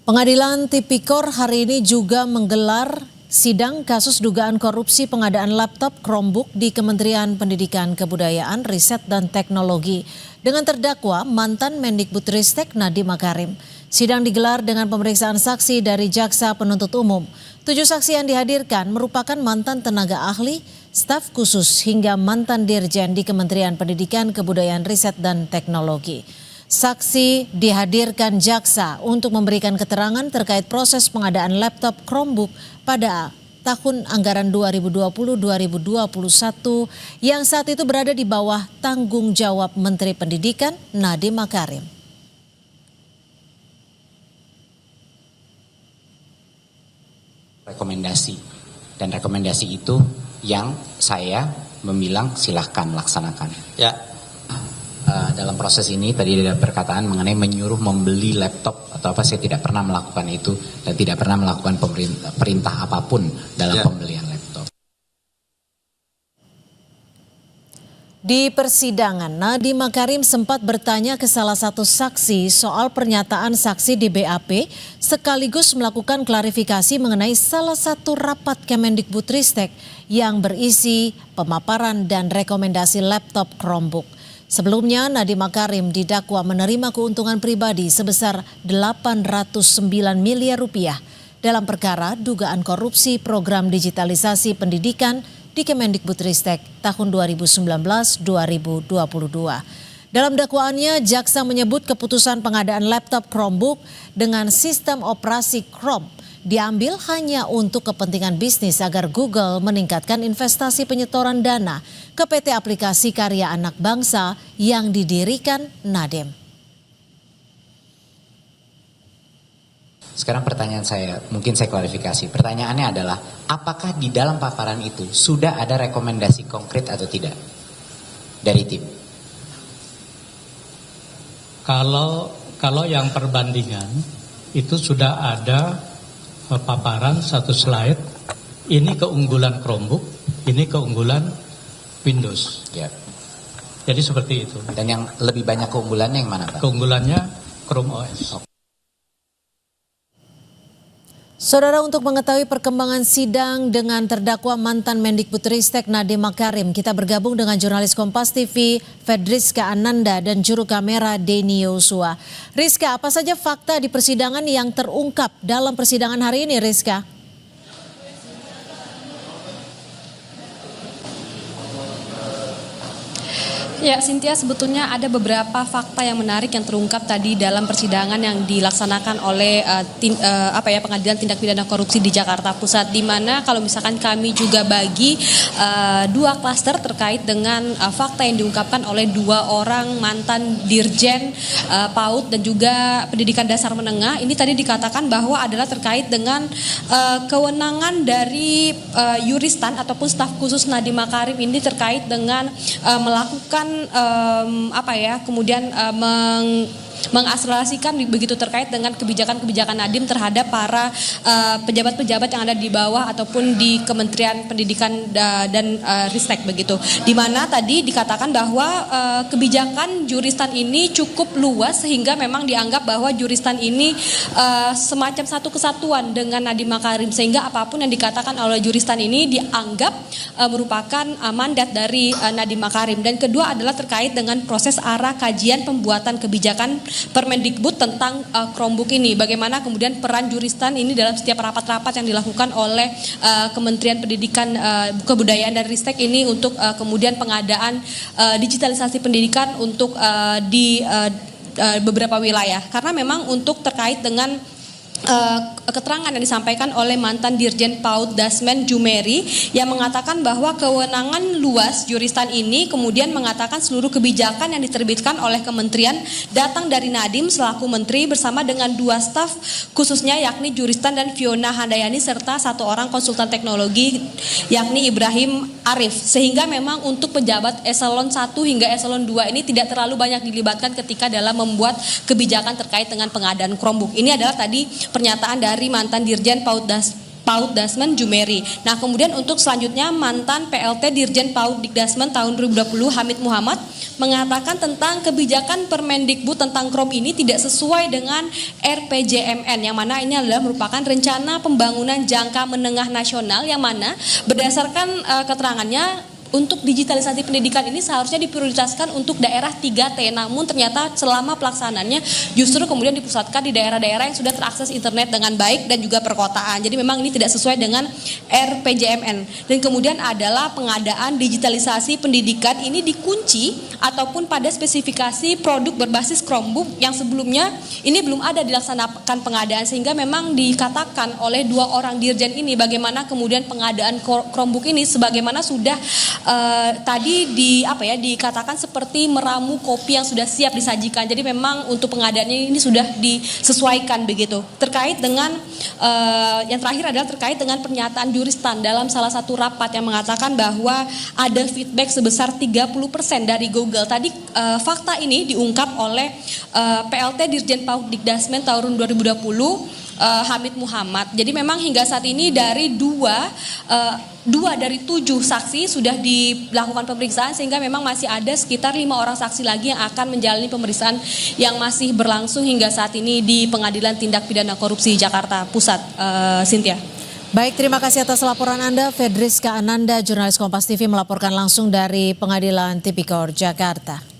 Pengadilan Tipikor hari ini juga menggelar sidang kasus dugaan korupsi pengadaan laptop Chromebook di Kementerian Pendidikan Kebudayaan, Riset dan Teknologi dengan terdakwa mantan Mendikbudristek Nadiem Makarim. Sidang digelar dengan pemeriksaan saksi dari Jaksa Penuntut Umum. 7 saksi yang dihadirkan merupakan mantan tenaga ahli, staf khusus hingga mantan dirjen di Kementerian Pendidikan Kebudayaan, Riset dan Teknologi. Saksi dihadirkan jaksa untuk memberikan keterangan terkait proses pengadaan laptop Chromebook pada tahun anggaran 2020-2021 yang saat itu berada di bawah tanggung jawab Menteri Pendidikan Nadiem Makarim. Rekomendasi, dan rekomendasi itu yang saya membilang silahkan laksanakan. Ya. Dalam proses ini tadi ada perkataan mengenai menyuruh membeli laptop atau apa, saya tidak pernah melakukan itu dan tidak pernah melakukan perintah apapun dalam pembelian laptop. Di persidangan, Nadiem Makarim sempat bertanya ke salah satu saksi soal pernyataan saksi di BAP sekaligus melakukan klarifikasi mengenai salah satu rapat Kemendikbudristek yang berisi pemaparan dan rekomendasi laptop Chromebook. Sebelumnya, Nadiem Makarim didakwa menerima keuntungan pribadi sebesar 809 miliar rupiah dalam perkara dugaan korupsi program digitalisasi pendidikan di Kemendikbudristek tahun 2019-2022. Dalam dakwaannya, jaksa menyebut keputusan pengadaan laptop Chromebook dengan sistem operasi Chrome diambil hanya untuk kepentingan bisnis agar Google meningkatkan investasi penyetoran dana ke PT Aplikasi Karya Anak Bangsa yang didirikan Nadiem. Sekarang pertanyaan saya, mungkin saya klarifikasi. Pertanyaannya adalah, apakah di dalam paparan itu sudah ada rekomendasi konkret atau tidak dari tim? Kalau yang perbandingan itu sudah ada paparan satu slide, ini keunggulan Chromebook, ini keunggulan Windows. Ya. Jadi seperti itu. Dan yang lebih banyak keunggulannya yang mana, Pak? Keunggulannya Chrome OS. Saudara, untuk mengetahui perkembangan sidang dengan terdakwa mantan Mendikbudristek Nadiem Makarim, kita bergabung dengan jurnalis Kompas TV Fedriska Ananda dan juru kamera Denny Yosua. Rizka, apa saja fakta di persidangan yang terungkap dalam persidangan hari ini, Rizka? Ya, Cynthia, sebetulnya ada beberapa fakta yang menarik yang terungkap tadi dalam persidangan yang dilaksanakan oleh Pengadilan Tindak Pidana Korupsi di Jakarta Pusat, di mana kalau misalkan kami juga bagi dua klaster terkait dengan fakta yang diungkapkan oleh dua orang mantan dirjen PAUD dan juga pendidikan dasar menengah. Ini tadi dikatakan bahwa adalah terkait dengan kewenangan dari Yuristan ataupun staf khusus Nadiem Makarim ini terkait dengan melakukan kemudian mengakselerasikan begitu terkait dengan kebijakan-kebijakan Nadiem terhadap para pejabat-pejabat yang ada di bawah ataupun di Kementerian Pendidikan dan Ristek begitu. Di mana tadi dikatakan bahwa kebijakan Juristan ini cukup luas sehingga memang dianggap bahwa Juristan ini semacam satu kesatuan dengan Nadiem Makarim, sehingga apapun yang dikatakan oleh Juristan ini dianggap merupakan mandat dari Nadiem Makarim. Dan kedua adalah terkait dengan proses arah kajian pembuatan kebijakan Permendikbud tentang Chromebook ini. Bagaimana kemudian peran Juristan ini dalam setiap rapat-rapat yang dilakukan oleh Kementerian Pendidikan Kebudayaan dan Ristek ini untuk kemudian pengadaan digitalisasi pendidikan untuk di beberapa wilayah. Karena memang untuk terkait dengan keterangan yang disampaikan oleh mantan Dirjen PAUD Dasmen Jumeri yang mengatakan bahwa kewenangan luas Juristan ini kemudian mengatakan seluruh kebijakan yang diterbitkan oleh kementerian datang dari Nadiem selaku menteri bersama dengan dua staf khususnya yakni Juristan dan Fiona Handayani serta satu orang konsultan teknologi yakni Ibrahim Arif, sehingga memang untuk pejabat eselon 1 hingga eselon 2 ini tidak terlalu banyak dilibatkan ketika dalam membuat kebijakan terkait dengan pengadaan Chromebook. Ini adalah tadi pernyataan dari mantan Dirjen PAUD Dasmen Jumeri. Nah, kemudian untuk selanjutnya mantan PLT Dirjen PAUD Dikdasmen tahun 2020 Hamid Muhammad mengatakan tentang kebijakan Permendikbud tentang KROM ini tidak sesuai dengan RPJMN, yang mana ini adalah merupakan rencana pembangunan jangka menengah nasional, yang mana berdasarkan keterangannya untuk digitalisasi pendidikan ini seharusnya diprioritaskan untuk daerah 3T, namun ternyata selama pelaksanaannya justru kemudian dipusatkan di daerah-daerah yang sudah terakses internet dengan baik dan juga perkotaan. Jadi memang ini tidak sesuai dengan RPJMN. Dan kemudian adalah pengadaan digitalisasi pendidikan ini dikunci ataupun pada spesifikasi produk berbasis Chromebook yang sebelumnya ini belum ada dilaksanakan pengadaan, sehingga memang dikatakan oleh 2 orang dirjen ini bagaimana kemudian pengadaan Chromebook ini sebagaimana sudah tadi dikatakan seperti meramu kopi yang sudah siap disajikan. Jadi memang untuk pengadaannya ini sudah disesuaikan begitu. Terkait dengan yang terakhir adalah terkait dengan pernyataan Juristan dalam salah satu rapat yang mengatakan bahwa ada feedback sebesar 30% dari Google. Tadi fakta ini diungkap oleh PLT Dirjen PAUD Dikdasmen tahun 2020 Hamid Muhammad. Jadi memang hingga saat ini dari dua dari 7 saksi sudah dilakukan pemeriksaan, sehingga memang masih ada sekitar 5 orang saksi lagi yang akan menjalani pemeriksaan yang masih berlangsung hingga saat ini di Pengadilan Tindak Pidana Korupsi Jakarta Pusat. Cynthia. Baik, terima kasih atas laporan Anda. Fedriska Ananda, jurnalis Kompas TV melaporkan langsung dari Pengadilan Tipikor Jakarta.